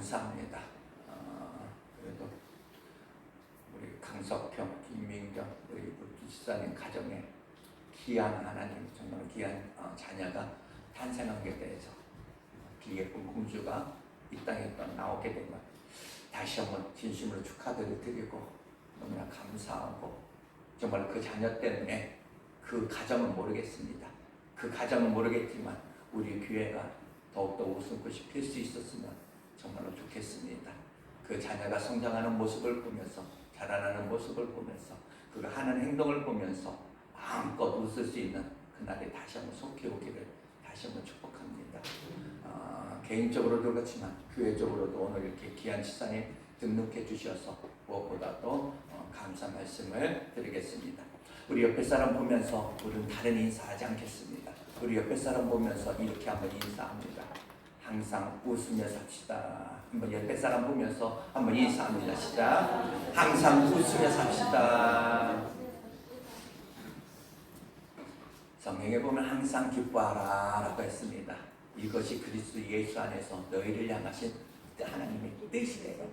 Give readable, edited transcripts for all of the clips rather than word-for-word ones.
감사합니다. 그래도 우리 강석형, 김민경, 우리 집사님 가정에 귀한 하나님, 정말 귀한 자녀가 탄생하게 돼서 예쁜 공주가 이 땅에 나오게 된 것, 다시 한번 진심으로 축하드리고 너무나 감사하고, 정말 그 자녀 때문에 그 가정은 모르겠습니다. 그 가정은 모르겠지만 우리 교회가 더욱더 웃음꽃이 필 수 있었으면 정말로 좋겠습니다. 그 자녀가 성장하는 모습을 보면서, 자라나는 모습을 보면서, 그가 하는 행동을 보면서 마음껏 웃을 수 있는 그날이 다시 한번 속히 오기를 다시 한번 축복합니다. 개인적으로도 그렇지만 교회적으로도 오늘 이렇게 귀한 집사님 등록해 주셔서 무엇보다도 감사 말씀을 드리겠습니다. 우리 옆에 사람 보면서 우리는 다른 인사하지 않겠습니다. 우리 옆에 사람 보면서 이렇게 한번 인사합니다. 항상 웃으며 삽시다. 한번 옆에 사람 보면서 한번 인사합니다. 시작. 항상 웃으며 삽시다. 성경에 보면 항상 기뻐하라 라고 했습니다. 이것이 그리스도 예수 안에서 너희를 향하신 하나님의 뜻이래요.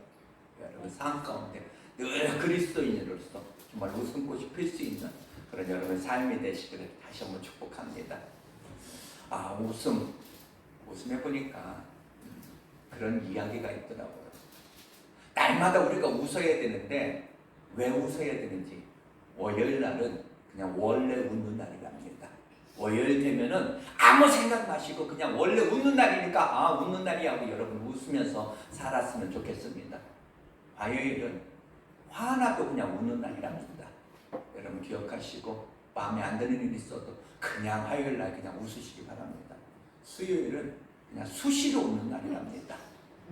여러분 삶 가운데 늘 그리스도인으로서 정말 웃음꽃이 필 수 있는 그런 여러분 삶이 되시기를 다시 한번 축복합니다. 웃음해 보니까 그런 이야기가 있더라고요. 날마다 우리가 웃어야 되는데 왜 웃어야 되는지, 월요일 날은 그냥 원래 웃는 날이랍니다. 월요일 되면은 아무 생각 마시고 그냥 원래 웃는 날이니까 웃는 날이야 하고 여러분 웃으면서 살았으면 좋겠습니다. 화요일은 화나도 그냥 웃는 날이랍니다. 여러분 기억하시고, 마음에 안 드는 일이 있어도 그냥 화요일 날 그냥 웃으시기 바랍니다. 수요일은 그냥 수시로 웃는 날이랍니다.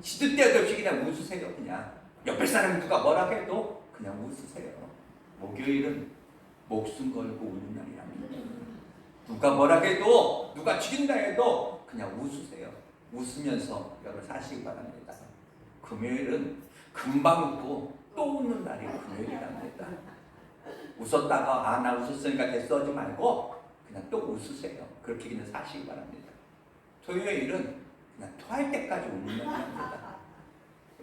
시도 때도 없이 그냥 웃으세요. 그냥 옆에 사람이 누가 뭐라 해도 그냥 웃으세요. 목요일은 목숨 걸고 웃는 날이랍니다. 누가 뭐라 해도, 누가 죽인다 해도 그냥 웃으세요. 웃으면서 여러분 사시기 바랍니다. 금요일은 금방 웃고 또 웃는 날이 금요일이랍니다. 웃었다가 나 웃었으니까 됐어 하지 말고 그냥 또 웃으세요. 그렇게 그냥 사시기 바랍니다. 토요일은 그냥 토할 때까지 웃는 날입니다.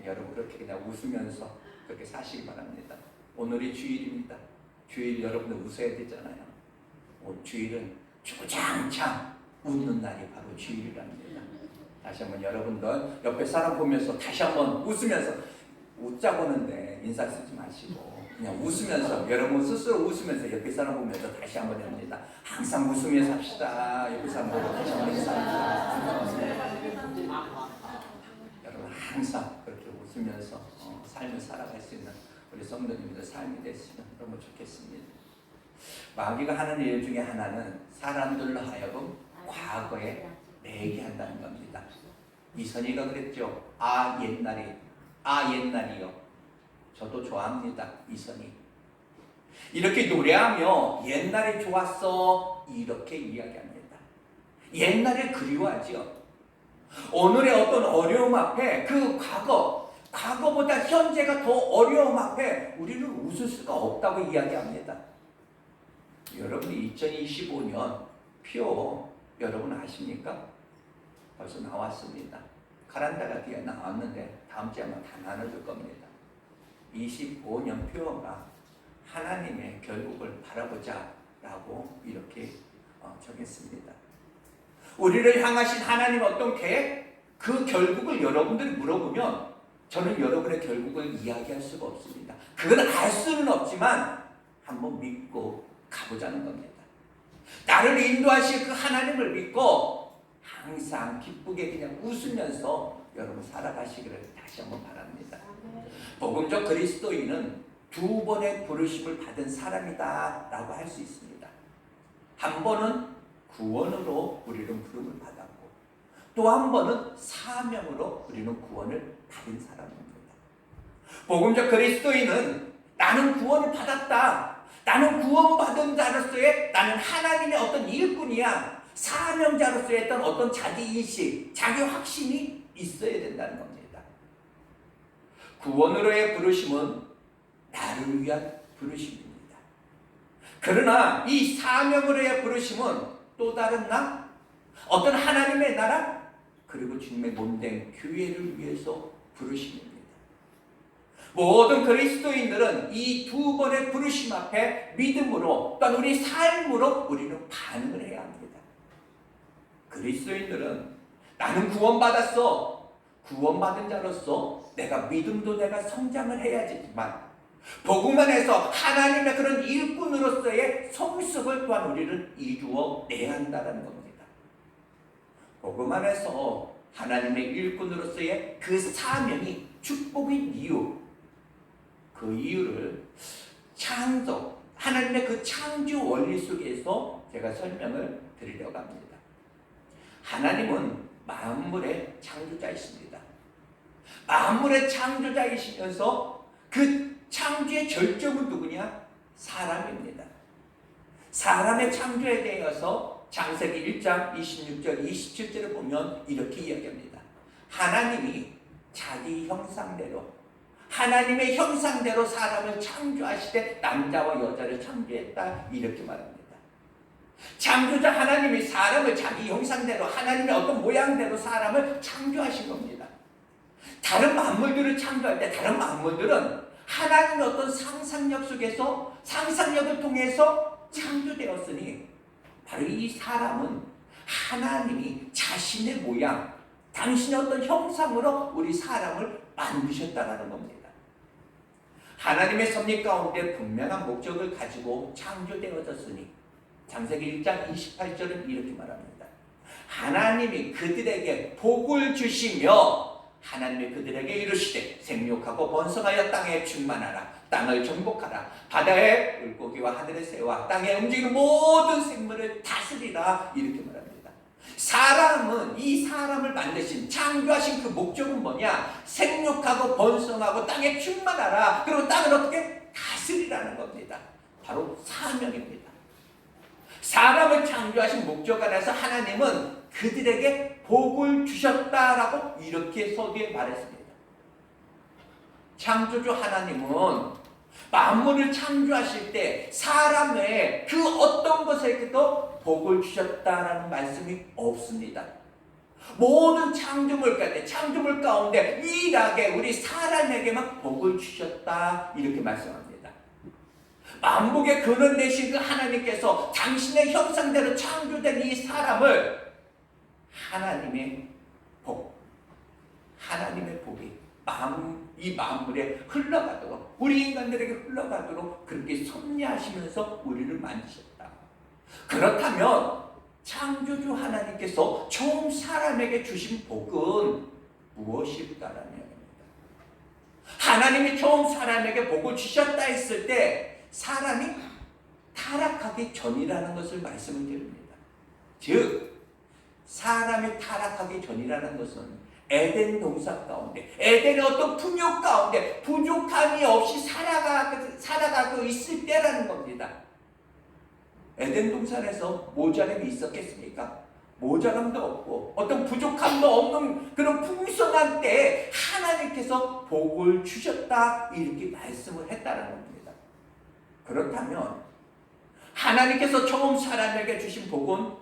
여러분 그렇게 그냥 웃으면서 그렇게 사시기 바랍니다. 오늘이 주일입니다. 주일 여러분들 웃어야 되잖아요. 주일은 주구장창 웃는 날이 바로 주일이랍니다. 다시 한번 여러분들 옆에 사람 보면서 다시 한번 웃으면서, 웃자고 하는데 인사 쓰지 마시고 그냥 웃으면서, 여러분 스스로 웃으면서 옆에 사람 보면서 다시 한번 합니다. 항상 웃으며 삽시다. 옆에 사람 보고 다시 한번 인사합니다. 여러분 항상 그렇게 웃으면서 삶을 살아갈 수 있는 우리 성도님들 삶이 됐으면 너무 좋겠습니다. 마귀가 하는 일 중에 하나는 사람들로 하여금 과거에 매게 한다는 겁니다. 이선희가 그랬죠. 옛날이요. 저도 좋아합니다. 이선희. 이렇게 노래하며 옛날이 좋았어 이렇게 이야기합니다. 옛날을 그리워하죠. 오늘의 어떤 어려움 앞에 그 과거보다 현재가 더 어려움 앞에 우리는 웃을 수가 없다고 이야기합니다. 여러분이 2025년 표 여러분 아십니까? 벌써 나왔습니다. 카란다가 뒤에 나왔는데 다음 주에 아마 다 나눠줄 겁니다. 25년 표가 하나님의 결국을 바라보자 라고 이렇게 정했습니다. 우리를 향하신 하나님 어떤 계획? 그 결국을 여러분들이 물어보면 저는 여러분의 결국을 이야기할 수가 없습니다. 그건 알 수는 없지만 한번 믿고 가보자는 겁니다. 나를 인도하실 그 하나님을 믿고 항상 기쁘게 그냥 웃으면서 여러분 살아가시기를 다시 한번 바랍니다. 복음적 그리스도인은 두 번의 부르심을 받은 사람이다 라고 할 수 있습니다. 한 번은 구원으로 우리는 부름을 받았고, 또 한 번은 사명으로 우리는 구원을 받은 사람입니다. 복음적 그리스도인은 나는 구원을 받았다, 나는 구원받은 자로서의 나는 하나님의 어떤 일꾼이야, 사명자로서의 어떤 자기인식, 자기 확신이 있어야 된다는 겁니다. 구원으로의 부르심은 나를 위한 부르심입니다. 그러나 이 사명으로의 부르심은 또 다른 어떤 하나님의 나라, 그리고 주님의 몸된 교회를 위해서 부르심입니다. 모든 그리스도인들은 이 두 번의 부르심 앞에 믿음으로 또는 우리 삶으로 우리는 반응을 해야 합니다. 그리스도인들은 나는 구원받았어. 구원받은 자로서 내가 믿음도 내가 성장을 해야지만 복음 안에서 하나님의 그런 일꾼으로서의 성숙을 또한 우리는 이루어 내야 한다는 겁니다. 복음 안에서 하나님의 일꾼으로서의 그 사명이 축복인 이유, 그 이유를 창조, 하나님의 그 창조 원리 속에서 제가 설명을 드리려고 합니다. 하나님은 만물의 창조자이십니다. 만물의 창조자이시면서 그 창조의 절정은 누구냐? 사람입니다. 사람의 창조에 대해서 창세기 1장 26절 27절을 보면 이렇게 이야기합니다. 하나님이 자기 형상대로 하나님의 형상대로 사람을 창조하시되 남자와 여자를 창조했다 이렇게 말합니다. 창조자 하나님이 사람을 자기 형상대로 하나님의 어떤 모양대로 사람을 창조하신 겁니다. 다른 만물들을 창조할 때 다른 만물들은 하나님의 어떤 상상력 속에서 상상력을 통해서 창조되었으니 바로 이 사람은 하나님이 자신의 모양, 당신의 어떤 형상으로 우리 사람을 만드셨다는 겁니다. 하나님의 섭리 가운데 분명한 목적을 가지고 창조되어졌으니 창세기 1장 28절은 이렇게 말합니다. 하나님이 그들에게 복을 주시며 하나님이 그들에게 이르시되 생육하고 번성하여 땅에 충만하라. 땅을 정복하라. 바다의 물고기와 하늘의 새와 땅에 움직이는 모든 생물을 다스리라. 이렇게 말합니다. 사람은 이 사람을 만드신 창조하신 그 목적은 뭐냐? 생육하고 번성하고 땅에 충만하라. 그리고 땅을 어떻게 다스리라는 겁니다. 바로 사명입니다. 사람을 창조하신 목적 안에서 하나님은 그들에게 복을 주셨다라고 이렇게 서두에 말했습니다. 창조주 하나님은 만물을 창조하실 때 사람의 그 어떤 것에게도 복을 주셨다라는 말씀이 없습니다. 모든 창조물 가운데 유일하게 우리 사람에게만 복을 주셨다 이렇게 말씀합니다. 만복의 근원 되신 그 하나님께서 당신의 형상대로 창조된 이 사람을 하나님의 복이 이 만물에 흘러가도록 우리 인간들에게 흘러가도록 그렇게 섭리하시면서 우리를 만드셨다. 그렇다면 창조주 하나님께서 처음 사람에게 주신 복은 무엇일까라는 이야기입니다. 하나님이 처음 사람에게 복을 주셨다 했을 때 사람이 타락하기 전이라는 것을 말씀을 드립니다. 즉 사람이 타락하기 전이라는 것은 에덴 동산 가운데 에덴의 어떤 풍요 가운데 부족함이 없이 살아가고 있을 때라는 겁니다. 에덴 동산에서 모자람이 있었겠습니까? 모자람도 없고 어떤 부족함도 없는 그런 풍성한 때에 하나님께서 복을 주셨다 이렇게 말씀을 했다는 겁니다. 그렇다면 하나님께서 처음 사람에게 주신 복은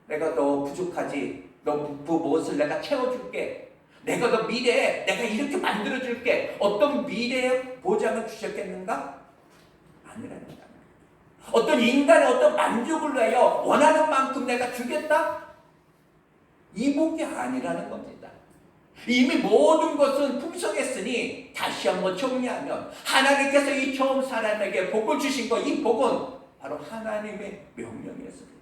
내가 너 부족하지, 너 무엇을 내가 채워줄게, 내가 너 미래에 내가 이렇게 만들어줄게, 어떤 미래의 보장을 주셨겠는가? 아니라는 거야. 어떤 인간의 어떤 만족을 위하여 원하는 만큼 내가 주겠다? 이 복이 아니라는 겁니다. 이미 모든 것은 풍성했으니 다시 한번 정리하면 하나님께서 이 처음 사람에게 복을 주신 것, 이 복은 바로 하나님의 명령이었습니다.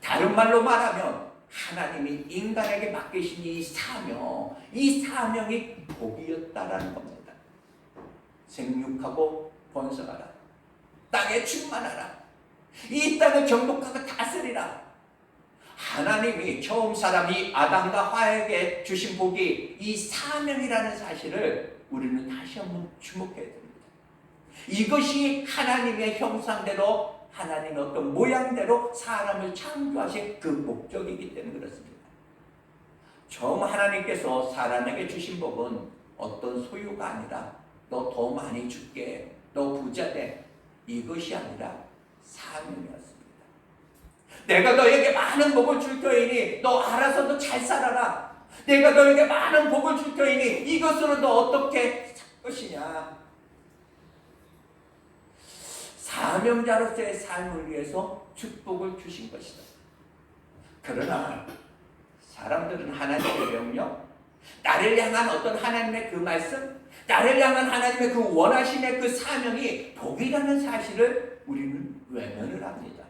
다른 말로 말하면 하나님이 인간에게 맡기신 이 사명이 복이었다라는 겁니다. 생육하고 번성하라. 땅에 충만하라. 이 땅을 정복하고 다스리라. 하나님이 처음 사람이 아담과 하에게 주신 복이 이 사명이라는 사실을 우리는 다시 한번 주목해야 됩니다. 이것이 하나님의 형상대로 하나님의 어떤 모양대로 사람을 창조하신 그 목적이기 때문에 그렇습니다. 처음 하나님께서 사람에게 주신 복은 어떤 소유가 아니라 너 더 많이 줄게, 너 부자 돼, 이것이 아니라 사명이었습니다. 내가 너에게 많은 복을 줄 터이니 너 알아서 너 잘 살아라. 내가 너에게 많은 복을 줄 터이니 이것으로 너 어떻게 살 것이냐. 사명자로서의 삶을 위해서 축복을 주신 것이다. 그러나 사람들은 하나님의 명령, 나를 향한 어떤 하나님의 그 말씀, 나를 향한 하나님의 그 원하심의 그 사명이 복이라는 사실을 우리는 외면을 합니다.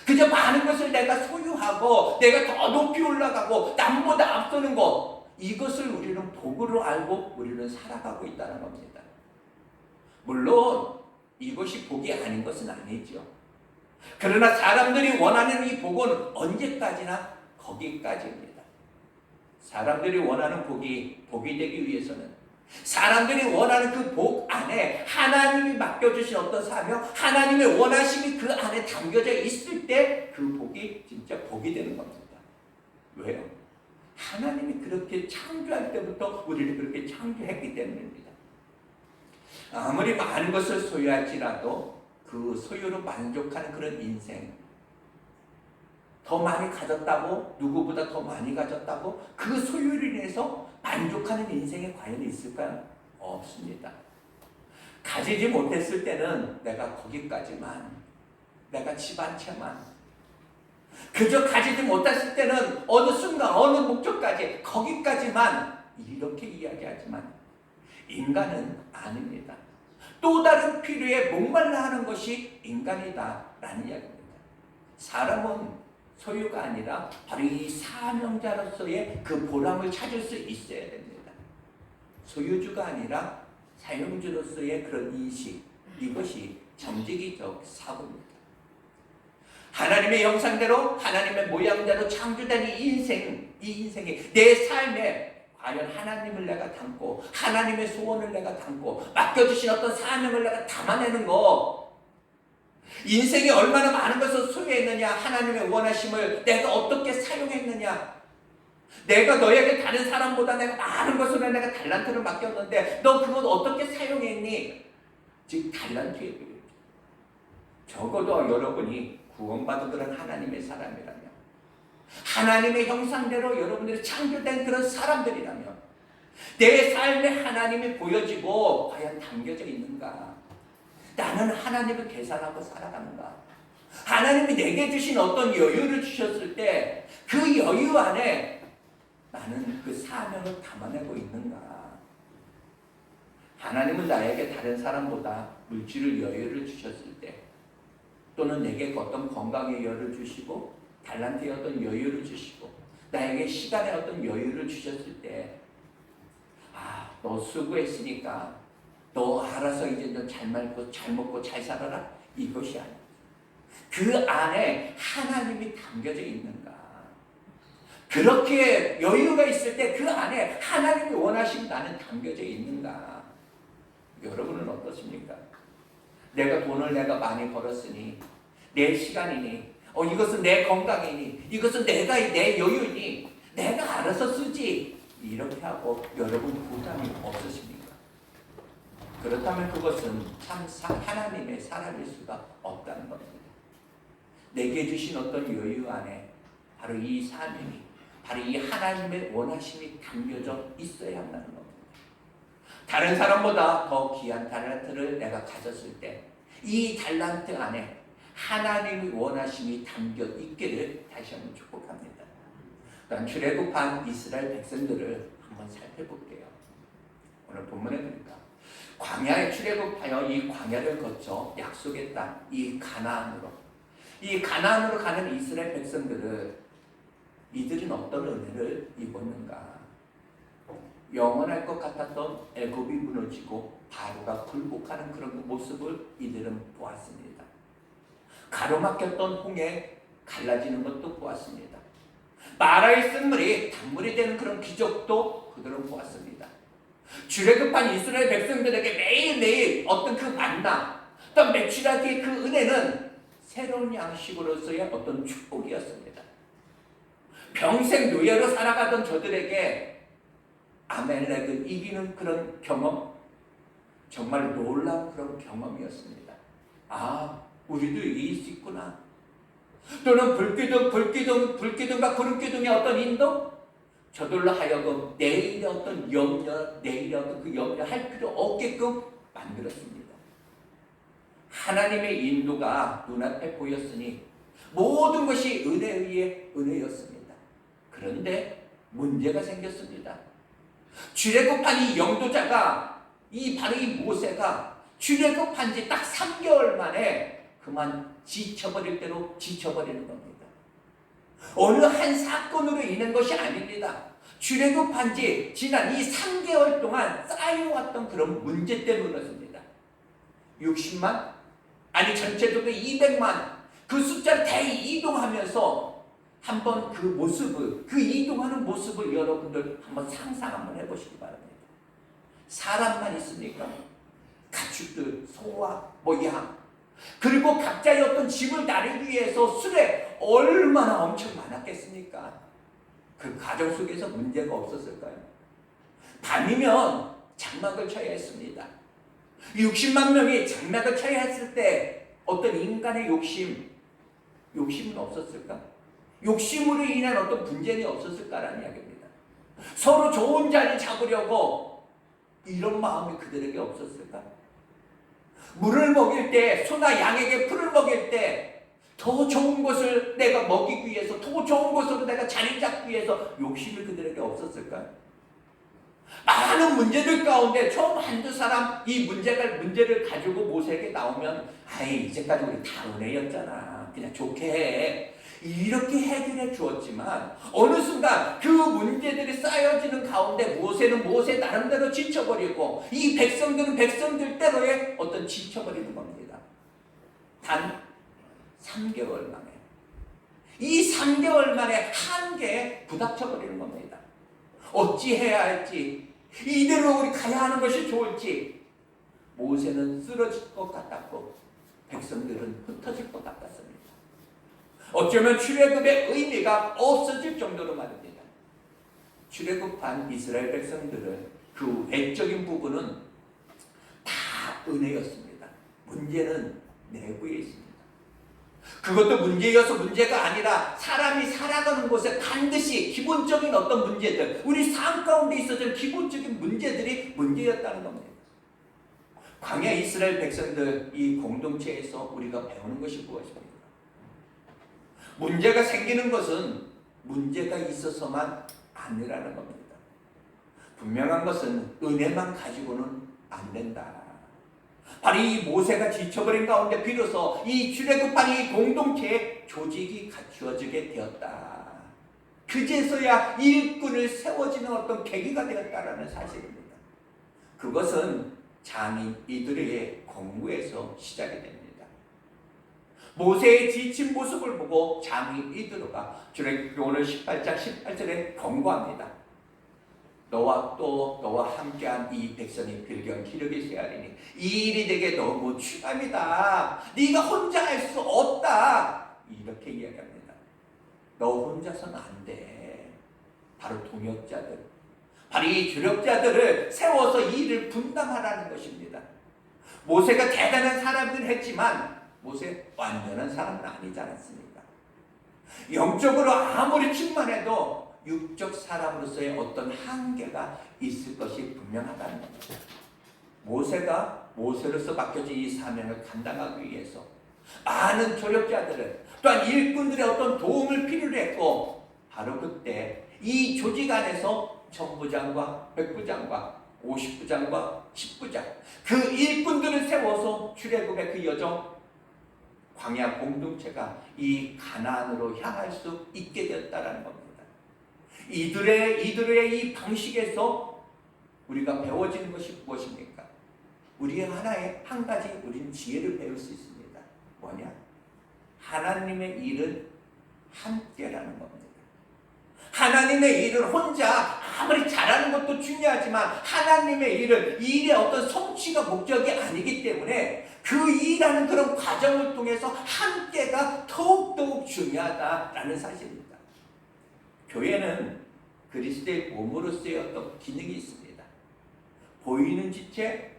그저 많은 것을 내가 소유하고 내가 더 높이 올라가고 남보다 앞서는 것, 이것을 우리는 복으로 알고 우리는 살아가고 있다는 겁니다. 물론 이것이 복이 아닌 것은 아니죠. 그러나 사람들이 원하는 이 복은 언제까지나 거기까지입니다. 사람들이 원하는 복이 되기 위해서는 사람들이 원하는 그 복 안에 하나님이 맡겨주신 어떤 사명, 하나님의 원하심이 그 안에 담겨져 있을 때 그 복이 진짜 복이 되는 겁니다. 왜요? 하나님이 그렇게 창조할 때부터 우리를 그렇게 창조했기 때문입니다. 아무리 많은 것을 소유할지라도 그 소유로 만족하는 그런 인생, 더 많이 가졌다고, 누구보다 더 많이 가졌다고 그 소유를 인해서 만족하는 인생이 과연 있을까요? 없습니다. 가지지 못했을 때는 내가 거기까지만, 내가 집 한 채만, 그저 가지지 못했을 때는 어느 순간 어느 목적까지, 거기까지만 이렇게 이야기하지만 인간은 아닙니다. 또 다른 필요에 목말라 하는 것이 인간이다라는 이야기입니다. 사람은 소유가 아니라 바로 이 사명자로서의 그 보람을 찾을 수 있어야 됩니다. 소유주가 아니라 사용주로서의 그런 인식, 이것이 정직이적 사고입니다. 하나님의 형상대로 하나님의 모양대로 창조된 이 인생이 내 삶에 과연 하나님을 내가 담고 하나님의 소원을 내가 담고 맡겨주신 어떤 사명을 내가 담아내는 거, 인생이 얼마나 많은 것을 소유했느냐, 하나님의 원하심을 내가 어떻게 사용했느냐, 내가 너에게 다른 사람보다 내가 많은 것으로 내가 달란트를 맡겼는데 너 그건 어떻게 사용했니? 즉 달란트의 비밀. 적어도 여러분이 구원받은 그런 하나님의 사람이라면, 하나님의 형상대로 여러분들이 창조된 그런 사람들이라면 내 삶에 하나님이 보여지고 과연 담겨져 있는가? 나는 하나님을 계산하고 살아가는가? 하나님이 내게 주신 어떤 여유를 주셨을 때 그 여유 안에 나는 그 사명을 담아내고 있는가? 하나님은 나에게 다른 사람보다 물질을 여유를 주셨을 때, 또는 내게 어떤 건강의 여유를 주시고 달란트의 어떤 여유를 주시고 나에게 시간의 어떤 여유를 주셨을 때, 아, 너 수고했으니까 너 알아서 이제 너 잘 말고 잘 먹고 잘 살아라, 이것이 아니야. 그 안에 하나님이 담겨져 있는가? 그렇게 여유가 있을 때 그 안에 하나님이 원하신 나는 담겨져 있는가? 여러분은 어떻습니까? 내가 돈을 내가 많이 벌었으니, 내 시간이니, 이것은 내 건강이니, 이것은 내 여유니, 내가 알아서 쓰지, 이렇게 하고 여러분 부담이 없으십니까? 그렇다면 그것은 참 하나님의 사람일 수가 없다는 겁니다. 내게 주신 어떤 여유 안에 바로 이 사명이, 바로 이 하나님의 원하심이 담겨져 있어야 한다는 겁니다. 다른 사람보다 더 귀한 달란트를 내가 가졌을 때 이 달란트 안에 하나님의 원하심이 담겨 있기를 다시 한번 축복합니다. 그럼 출애굽한 이스라엘 백성들을 한번 살펴볼게요. 오늘 본문에 보니까 광야에 출애굽하여 이 광야를 거쳐 약속의 땅, 이 가나안으로 가는 이스라엘 백성들을, 이들은 어떤 은혜를 입었는가? 영원할 것 같았던 애굽이 무너지고 바로가 굴복하는 그런 모습을 이들은 보았습니다. 가로막혔던 홍해 갈라지는 것도 보았습니다. 마라의 쓴물이 단물이 되는 그런 기적도 그들은 보았습니다. 출애굽한 이스라엘 백성들에게 매일매일 어떤 그 만나, 또 매출하기의 그 은혜는 새로운 양식으로서의 어떤 축복이었습니다. 평생 노예로 살아가던 저들에게 아멜렉을 이기는 그런 경험, 정말 놀라운 그런 경험이었습니다. 아, 우리도 이길 수 있구나. 또는 불기둥과 구름기둥의 어떤 인도, 저들로 하여금 내일의 어떤 염려, 내일의 어떤 그 염려할 필요 없게끔 만들었습니다. 하나님의 인도가 눈앞에 보였으니 모든 것이 은혜에 의해 은혜였습니다. 그런데 문제가 생겼습니다. 출애굽한 이 영도자가 바로 이 모세가 출애굽한 지 딱 3개월 만에 그만 지쳐버릴 대로 지쳐버리는 겁니다. 어느 한 사건으로 인한 것이 아닙니다. 출애굽한 지 지난 이 3개월 동안 쌓여왔던 그런 문제 때문이었습니다. 60만? 아니 전체적으로 200만 그 숫자를 대이동하면서 한번 그 모습을, 그 이동하는 모습을 여러분들 한번 상상 한번 해보시기 바랍니다. 사람만 있습니까? 가축들, 소와 양, 그리고 각자의 어떤 집을 나르기 위해서 수레 얼마나 엄청 많았겠습니까? 그 가정 속에서 문제가 없었을까요? 밤이면 장막을 쳐야 했습니다. 60만 명이 장막을 쳐야 했을 때 어떤 인간의 욕심은 없었을까? 욕심으로 인한 어떤 분쟁이 없었을까라는 이야기입니다. 서로 좋은 자리 잡으려고 이런 마음이 그들에게 없었을까? 물을 먹일 때, 소나 양에게 풀을 먹일 때 더 좋은 것을 내가 먹이기 위해서, 더 좋은 것으로 내가 자리 잡기 위해서 욕심이 그들에게 없었을까? 많은 문제들 가운데 처음 한두 사람 이 문제를 가지고 모세에게 나오면 이제까지 우리 다 은혜였잖아, 그냥 좋게 해, 이렇게 해결해 주었지만 어느 순간 그 문제들이 쌓여지는 가운데 모세는 모세 나름대로 지쳐버리고 이 백성들은 백성들대로의 어떤 지쳐버리는 겁니다. 단 3개월 만에, 이 3개월 만에 한계에 부닥쳐버리는 겁니다. 어찌해야 할지, 이대로 우리 가야 하는 것이 좋을지. 모세는 쓰러질 것 같았고 백성들은 흩어질 것 같았습니다. 어쩌면 출애굽의 의미가 없어질 정도로 말입니다. 출애굽한 이스라엘 백성들은 그 외적인 부분은 다 은혜였습니다. 문제는 내부에 있습니다. 그것도 문제여서 문제가 아니라 사람이 살아가는 곳에 반드시 기본적인 어떤 문제들, 우리 삶 가운데 있어진 기본적인 문제들이 문제였다는 겁니다. 광야 이스라엘 백성들 이 공동체에서 우리가 배우는 것이 무엇입니까? 문제가 생기는 것은 문제가 있어서만 아니라는 겁니다. 분명한 것은 은혜만 가지고는 안 된다. 바로 이 모세가 지쳐버린 가운데 비로소 이 출애굽한 이 공동체의 조직이 갖추어지게 되었다. 그제서야 일꾼을 세워지는 어떤 계기가 되었다라는 사실입니다. 그것은 장인 이드로의 공부에서 시작이 됩니다. 모세의 지친 모습을 보고 장인 이드로가 출애굽기 오늘 18장 18절에 경고합니다. 너와 함께한 이 백성이 필경 기력이 쇠하리니 이 일이 내게 너무 추감이다. 네가 혼자 할 수 없다. 이렇게 이야기합니다. 너 혼자서는 안 돼. 바로 동역자들, 바로 이 주력자들을 세워서 이 일을 분담하라는 것입니다. 모세가 대단한 사람을 했지만 모세 완전한 사람은 아니지 않았습니까? 영적으로 아무리 충만해도 육적 사람으로서의 어떤 한계가 있을 것이 분명하다는 겁니다. 모세가 모세로서 맡겨진 이 사명을 감당하기 위해서 많은 조력자들은 또한 일꾼들의 어떤 도움을 필요로 했고, 바로 그때 이 조직 안에서 천부장과 백부장과 50부장과 10부장 그 일꾼들을 세워서 출애굽의 그 여정, 광야 공동체가 이 가나안으로 향할 수 있게 되었다는 겁니다. 이들의 이 방식에서 우리가 배워지는 것이 무엇입니까? 우리의 한 가지 우리는 지혜를 배울 수 있습니다. 뭐냐? 하나님의 일은 함께라는 겁니다. 하나님의 일은 혼자 아무리 잘하는 것도 중요하지만 하나님의 일은 이 일의 어떤 성취가 목적이 아니기 때문에 그 일하는 그런 과정을 통해서 함께가 더욱 중요하다라는 사실입니다. 교회는 그리스도의 몸으로서의 어떤 기능이 있습니다. 보이는 지체,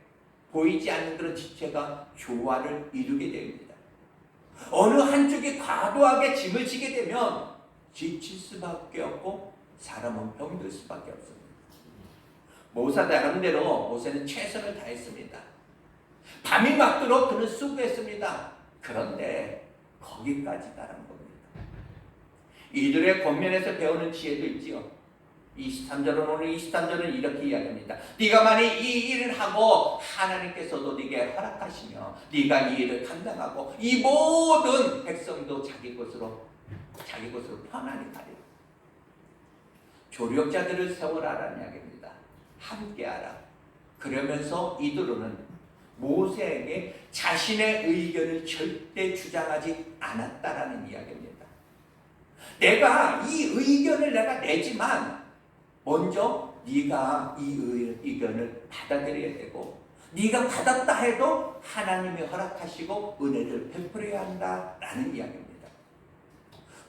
보이지 않는 그런 지체가 조화를 이루게 됩니다. 어느 한쪽이 과도하게 짐을 지게 되면 지칠 수밖에 없고 사람은 병들 수밖에 없습니다. 모세 나름대로 모세는 최선을 다했습니다. 밤이 맞도록 그는 수고했습니다. 그런데 거기까지다라는 겁니다. 이들의 권면에서 배우는 지혜도 있지요. 23절은 오늘 23절은 이렇게 이야기합니다. 네가 만일 이 일을 하고 하나님께서도 네게 허락하시며 네가 이 일을 감당하고 이 모든 백성도 자기 곳으로 편안히 가리라. 조력자들을 세워라라는 이야기입니다. 함께하라. 그러면서 이들은 모세에게 자신의 의견을 절대 주장하지 않았다라는 이야기입니다. 내가 이 의견을 내지만 먼저 네가 이 의견을 받아들여야 되고 네가 받았다 해도 하나님이 허락하시고 은혜를 베풀어야 한다라는 이야기입니다.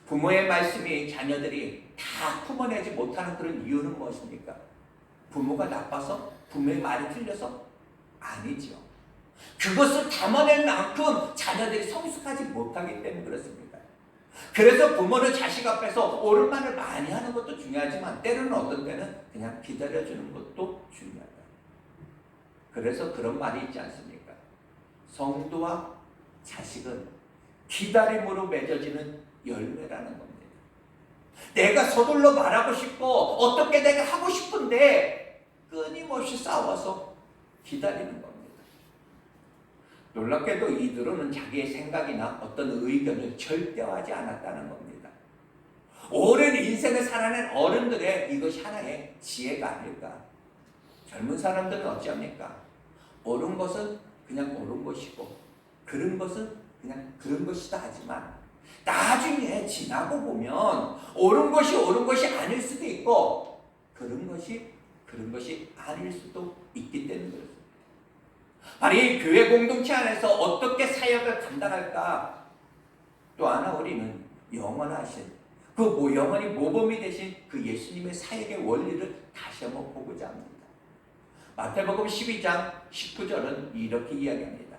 부모의 말씀이 자녀들이 다 품어내지 못하는 그런 이유는 무엇입니까? 부모가 나빠서? 부모의 말이 틀려서? 아니죠. 그것을 담아낼 만큼 자녀들이 성숙하지 못하기 때문에 그렇습니다. 그래서 부모는 자식 앞에서 옳은 말을 많이 하는 것도 중요하지만 때로는 어떤 때는 그냥 기다려주는 것도 중요하다. 그래서 그런 말이 있지 않습니까? 성도와 자식은 기다림으로 맺어지는 열매라는 겁니다. 내가 서둘러 말하고 싶고 어떻게 내가 하고 싶은데 끊임없이 싸워서 기다리는 겁니다. 놀랍게도 이들은 자기의 생각이나 어떤 의견을 절대화하지 않았다는 겁니다. 오랜 인생을 살아낸 어른들의 이것이 하나의 지혜가 아닐까. 젊은 사람들은 어찌합니까? 옳은 것은 그냥 옳은 것이고 그런 것은 그냥 그런 것이다 하지만 나중에 지나고 보면 옳은 것이 아닐 수도 있고 그런 것이 아닐 수도 있기 때문에 그렇습니다. 바로 이 교회 공동체 안에서 어떻게 사역을 감당할까? 또 하나 우리는 영원하신 영원히 모범이 되신 그 예수님의 사역의 원리를 다시 한번 보고자 합니다. 마태복음 12장 19절은 이렇게 이야기합니다.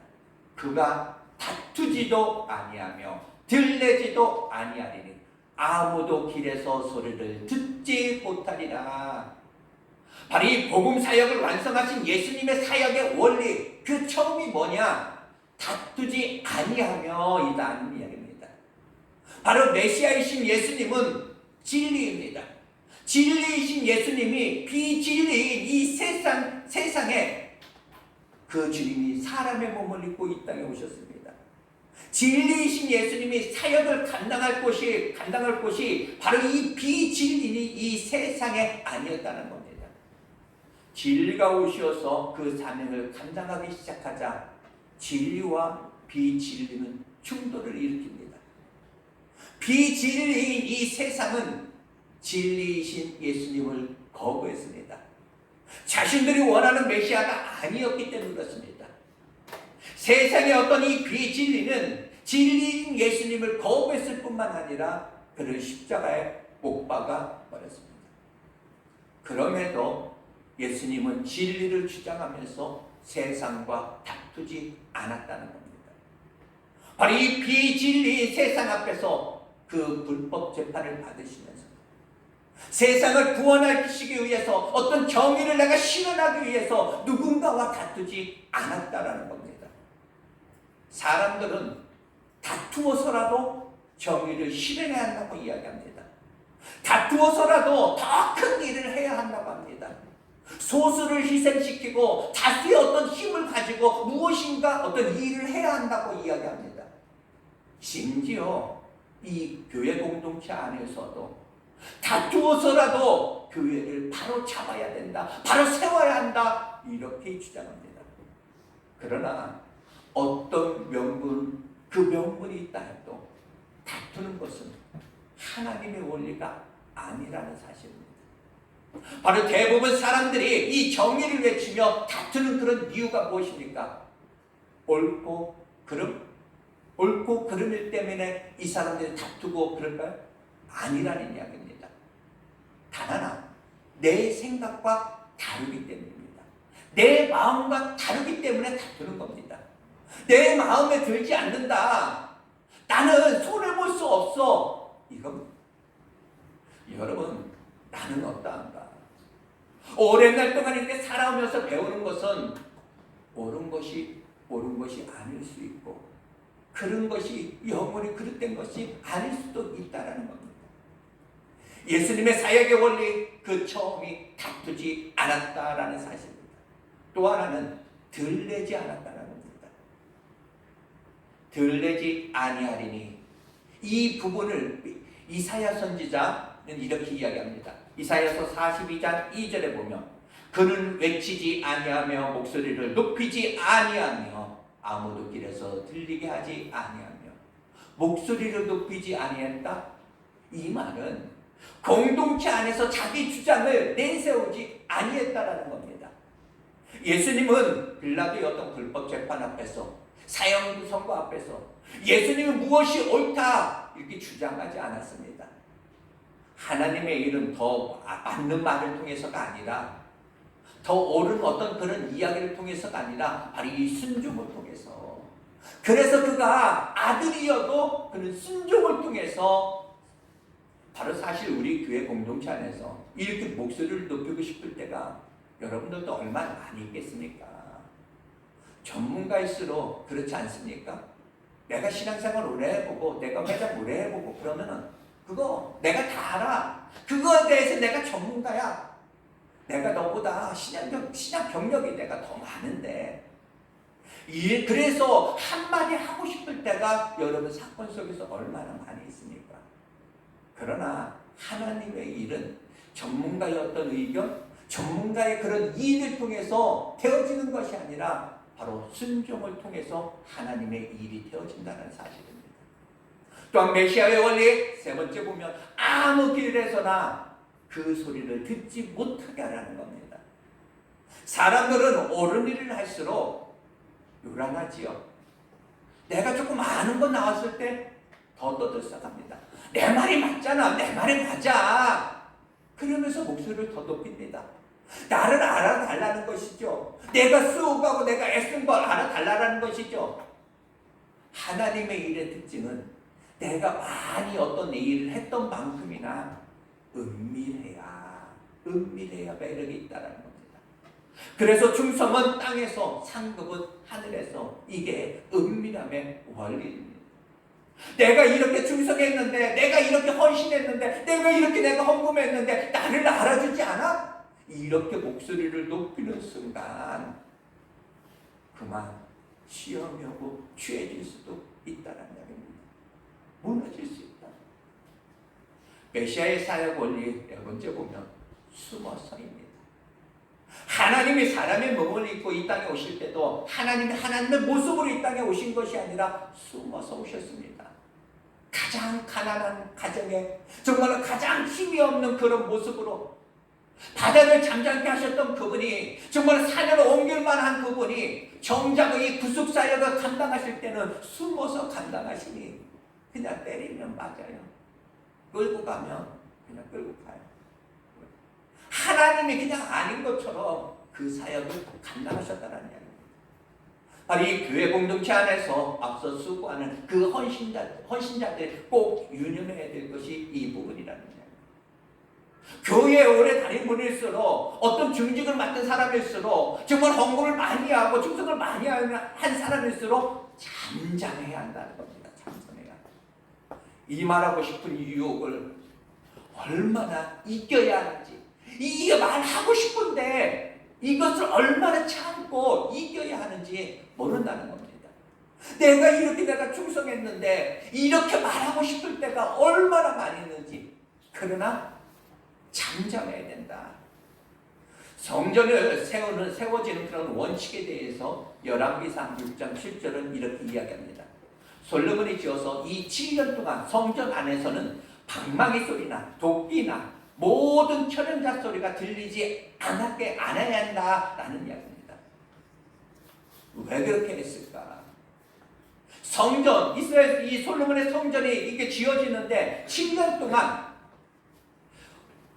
그가 다투지도 아니하며 들레지도 아니하리니 아무도 길에서 소리를 듣지 못하리라. 바로 이 복음 사역을 완성하신 예수님의 사역의 원리, 그 처음이 뭐냐? 다투지 아니하며 이다는 이야기입니다. 바로 메시아이신 예수님은 진리입니다. 진리이신 예수님이 비진리인 이 세상에 그 주님이 사람의 몸을 입고 이 땅에 오셨습니다. 진리이신 예수님이 사역을 감당할 곳이 바로 이 비진리인 이 세상에 아니었다는 겁니다. 진리가 오셔서 그 사명을 감당하기 시작하자 진리와 비진리는 충돌을 일으킵니다. 비진리인 이 세상은 진리이신 예수님을 거부했습니다. 자신들이 원하는 메시아가 아니었기 때문에 그렇습니다. 세상의 어떤 이 비진리는 진리인 예수님을 거부했을 뿐만 아니라 그를 십자가에 못 박아 버렸습니다. 그럼에도 예수님은 진리를 주장하면서 세상과 다투지 않았다는 겁니다. 바로 이 비진리인 세상 앞에서 그 불법 재판을 받으시면서 세상을 구원하시기 위해서 어떤 정의를 내가 실현하기 위해서 누군가와 다투지 않았다라는 겁니다. 사람들은 다투어서라도 정의를 실현해야 한다고 이야기합니다. 다투어서라도 더 큰 일을 해야 한다고 합니다. 소수를 희생시키고 다수의 어떤 힘을 가지고 무엇인가 어떤 일을 해야 한다고 이야기합니다. 심지어 이 교회 공동체 안에서도 다투어서라도 교회를 바로 잡아야 된다, 바로 세워야 한다, 이렇게 주장합니다. 그러나 어떤 그 명분이 있다 해도 다투는 것은 하나님의 원리가 아니라는 사실입니다. 바로 대부분 사람들이 이 정의를 외치며 다투는 그런 이유가 무엇입니까? 옳고 그름일 때문에 이 사람들이 다투고 그럴까요? 아니라는 이야기입니다. 단 하나, 내 생각과 다르기 때문입니다. 내 마음과 다르기 때문에 다투는 겁니다. 내 마음에 들지 않는다, 나는 손해볼 수 없어, 이겁니다. 여러분, 나는 어떠한가? 오랜 날 동안 이렇게 살아오면서 배우는 것은 옳은 것이 아닐 수 있고, 그런 것이 영원히 그릇된 것이 아닐 수도 있다라는 겁니다. 예수님의 사역의 원리, 그 처음이 다투지 않았다라는 사실입니다. 또 하나는 들내지 않았다라는 겁니다. 들내지 아니하리니, 이 부분을 이사야 선지자는 이렇게 이야기합니다. 이사야서 42장 2절에 보면, 그는 외치지 아니하며 목소리를 높이지 아니하며 아무도 길에서 들리게 하지 아니하며. 목소리를 높이지 아니했다? 이 말은 공동체 안에서 자기 주장을 내세우지 아니했다라는 겁니다. 예수님은 빌라도의 어떤 불법 재판 앞에서, 사형구 선고 앞에서 예수님은 무엇이 옳다 이렇게 주장하지 않았습니다. 하나님의 일은 더 맞는 말을 통해서가 아니라, 더 옳은 어떤 그런 이야기를 통해서가 아니라 바로 이 순종을 통해서, 그래서 그가 아들이어도 그는 순종을 통해서, 바로 사실 우리 교회 공동체 안에서 이렇게 목소리를 높이고 싶을 때가 여러분들도 얼마나 많이 있겠습니까? 전문가일수록 그렇지 않습니까? 내가 신앙생활 오래 해보고 내가 매장 오래 해보고 그러면은 그거 내가 다 알아. 그거에 대해서 내가 전문가야. 내가 너보다 신앙 경력이 내가 더 많은데, 그래서 한마디 하고 싶을 때가 여러분 사건 속에서 얼마나 많이 있습니까? 그러나 하나님의 일은 전문가의 어떤 의견, 전문가의 그런 이익을 통해서 되어지는 것이 아니라 바로 순종을 통해서 하나님의 일이 되어진다는 사실입니다. 또한 메시아의 원리, 세 번째 보면 아무 길에서나 그 소리를 듣지 못하게 하라는 겁니다. 사람들은 옳은 일을 할수록 요란하지요. 내가 조금 아는 거 나왔을 때 더 떠들썩합니다. 내 말이 맞잖아. 내 말이 맞아. 그러면서 목소리를 더 높입니다. 나를 알아달라는 것이죠. 내가 수고하고 내가 애쓴 걸 알아달라는 것이죠. 하나님의 일의 특징은 내가 많이 어떤 일을 했던 만큼이나 은밀해야 매력이 있다는 겁니다. 그래서 충성은 땅에서, 상급은 하늘에서. 이게 은밀함의 원리입니다. 내가 이렇게 충성했는데, 내가 이렇게 헌신했는데, 내가 헌금했는데 나를 알아주지 않아? 이렇게 목소리를 높이는 순간 그만 시험이 오고 취해질 수도 있다는 이야기입니다. 무너질 수 있다. 메시아의 사역 원리 네 번째 보면 숨어서입니다. 하나님이 사람의 몸을 입고 이 땅에 오실 때도 하나님의 모습으로 이 땅에 오신 것이 아니라 숨어서 오셨습니다. 가장 가난한 가정에 정말 가장 힘이 없는 그런 모습으로 바다를 잠잠케 하셨던 그분이, 정말 산을 옮길 만한 그분이 정작 이 구속사역을 감당하실 때는 숨어서 감당하시니 그냥 때리면 맞아요. 끌고 가면 그냥 끌고 가요. 하나님이 그냥 아닌 것처럼 그 사역을 감당하셨다는 이야기입니다. 바로 이 교회 공동체 안에서 앞서 수고하는 그 헌신자들 꼭 유념해야 될 것이 이 부분이라는 거예요. 교회에 오래 다닌 분일수록, 어떤 중직을 맡은 사람일수록, 정말 헌금을 많이 하고 충성을 많이 한 사람일수록 잠잠해야 한다는 겁니다. 잠잠해야. 이 말하고 싶은 유혹을 얼마나 이겨야 하는지, 이게 말하고 싶은데 이것을 얼마나 참고 이겨야 하는지 모른다는 겁니다. 내가 충성했는데 이렇게 말하고 싶을 때가 얼마나 많이 있는지, 그러나 잠잠해야 된다. 성전을 세워지는 그런 원칙에 대해서 열왕기상 6장 7절은 이렇게 이야기합니다. 솔로몬이 지어서 이 7년 동안 성전 안에서는 방망이 소리나 도끼나 모든 천연자 소리가 들리지 않아야 한다라는 이야기입니다. 왜 그렇게 했을까? 성전, 이스라엘 이 솔로몬의 성전이 이렇게 지어지는데 7년 동안,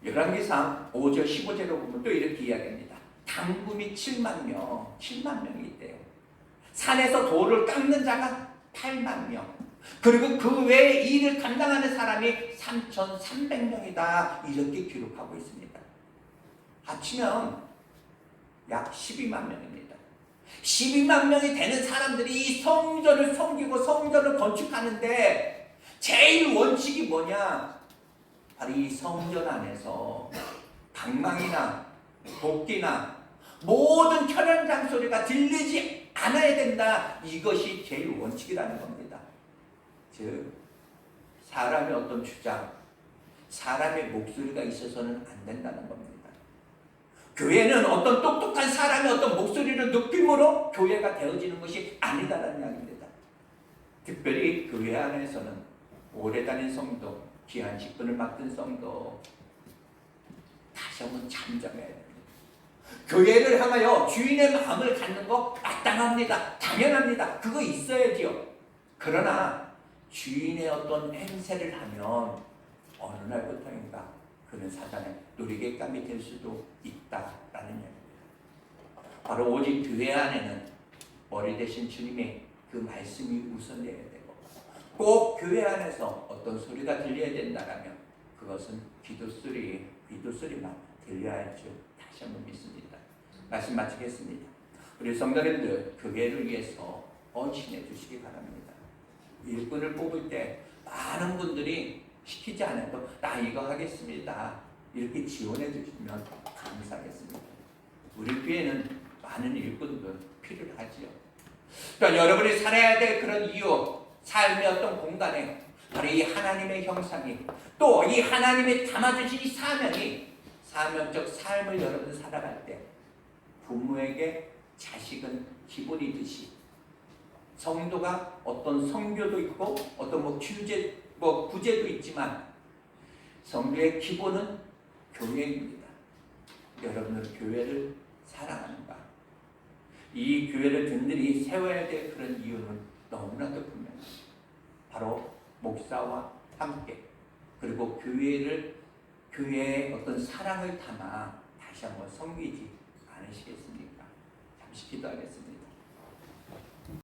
열왕기상 5절 15절에 보면 또 이렇게 이야기합니다. 당금이 7만 명이 있대요. 산에서 돌을 깎는 자가 8만 명, 그리고 그 외에 이 일을 감당하는 사람이 3,300명이다. 이렇게 기록하고 있습니다. 합치면 약 12만 명입니다. 12만 명이 되는 사람들이 이 성전을 섬기고 성전을 건축하는데 제일 원칙이 뭐냐? 바로 이 성전 안에서 방망이나 도끼나 모든 결연장 소리가 들리지 않아야 된다. 이것이 제일 원칙이라는 겁니다. 즉 사람의 어떤 주장, 사람의 목소리가 있어서는 안 된다는 겁니다. 교회는 어떤 똑똑한 사람의 어떤 목소리를 느낌으로 교회가 되어지는 것이 아니다라는 이야기입니다. 특별히 교회 안에서는 오래 다닌 성도, 귀한 직분을 맡은 성도 다시 한번 잠잠해야 됩니다. 교회를 향하여 주인의 마음을 갖는 거 마땅합니다. 당연합니다. 그거 있어야지요. 그러나 주인의 어떤 행세를 하면 어느 날부터인가 그는 사단의 놀이객감이 될 수도 있다라는 얘기입니다. 바로 오직 교회 안에는 머리 대신 주님의 그 말씀이 우선되어야 되고 꼭 교회 안에서 어떤 소리가 들려야 된다라면 그것은 기도소리만 들려야 할 줄 다시 한번 믿습니다. 말씀 마치겠습니다. 우리 성도님들 교회를 위해서 헌신해 주시기 바랍니다. 일꾼을 뽑을 때 많은 분들이 시키지 않아도 나 이거 하겠습니다. 이렇게 지원해 주시면 감사하겠습니다. 우리 교회는 많은 일꾼들 필요하지요. 또 여러분이 살아야 될 그런 이유, 삶의 어떤 공간에 바로 이 하나님의 형상이 또 이 하나님이 담아주신 이 사명이 사명적 삶을 여러분 살아갈 때 부모에게 자식은 기본이듯이 성도가 어떤 성교도 있고 어떤 구제도 있지만 성도의 기본은 교회입니다. 여러분은 교회를 사랑하는가? 이 교회를 든든히 세워야 될 그런 이유는 너무나도 분명합니다. 바로 목사와 함께 그리고 교회의 어떤 사랑을 담아 다시 한번 섬기지 않으시겠습니까? 잠시 기도하겠습니다.